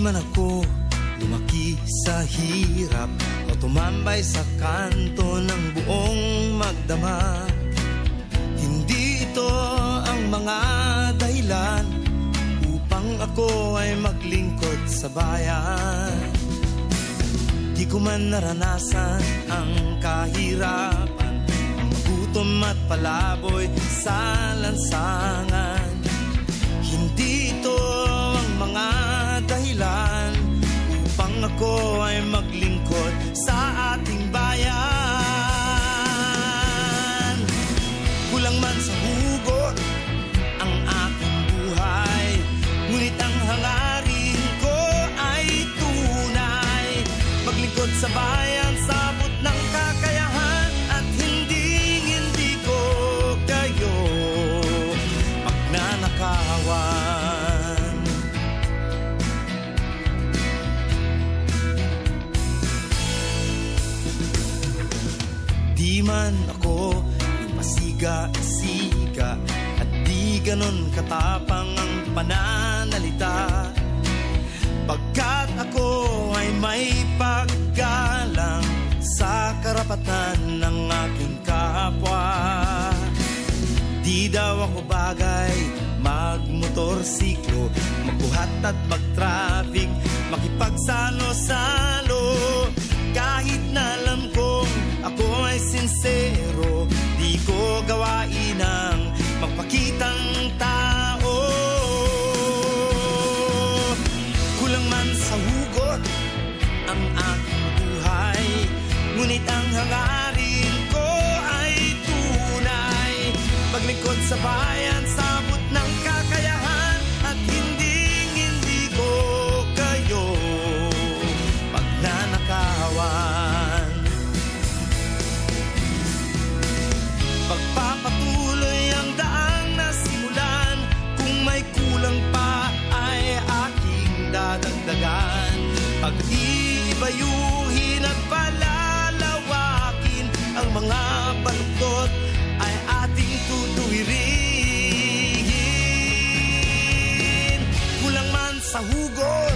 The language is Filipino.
man ako lumaki sa hirap o tumambay sa kanto ng buong magdama, hindi ito ang mga dahilan upang ako ay maglingkod sa bayan. Di ko man naranasan ang kahirapan, ang gutom at palaboy sa lansangan. Hindi ito ang mga dahilan upang ako ay maglingkod sa ating bayan. Kulang man sa hugot ang aking buhay, ngunit ang hangarin ko ay tunay. Maglingkod sa bayan, sabot ng kakayahan, at hindi ko kayo pagnanakawan. Di man ako yung pasiga-siga at di ganon katapang ang pananalita, pagkat ako ay may paggalang sa karapatan ng aking kapwa. Di daw ako bagay magmotorsiklo, magbuhat at mag-traffic, makipagsalo-salo. Kahit na alam kong ako ay sincero, di ko gawain ang magpakitang tao. Kulang man sa hugot ang aking buhay, ngunit ang hangarin ko ay tunay. Maglingkod sa bayan, sabot ng kakayahan, at hindi ko kayo pagnanakawan. Pagpapatuloy ang daang nasimulan, kung may kulang pa ay aking dadagdagan. Pag-iibayuhin at palalawakin ang mga baluktot ay ating tutuwirin. Kulang man sa hugot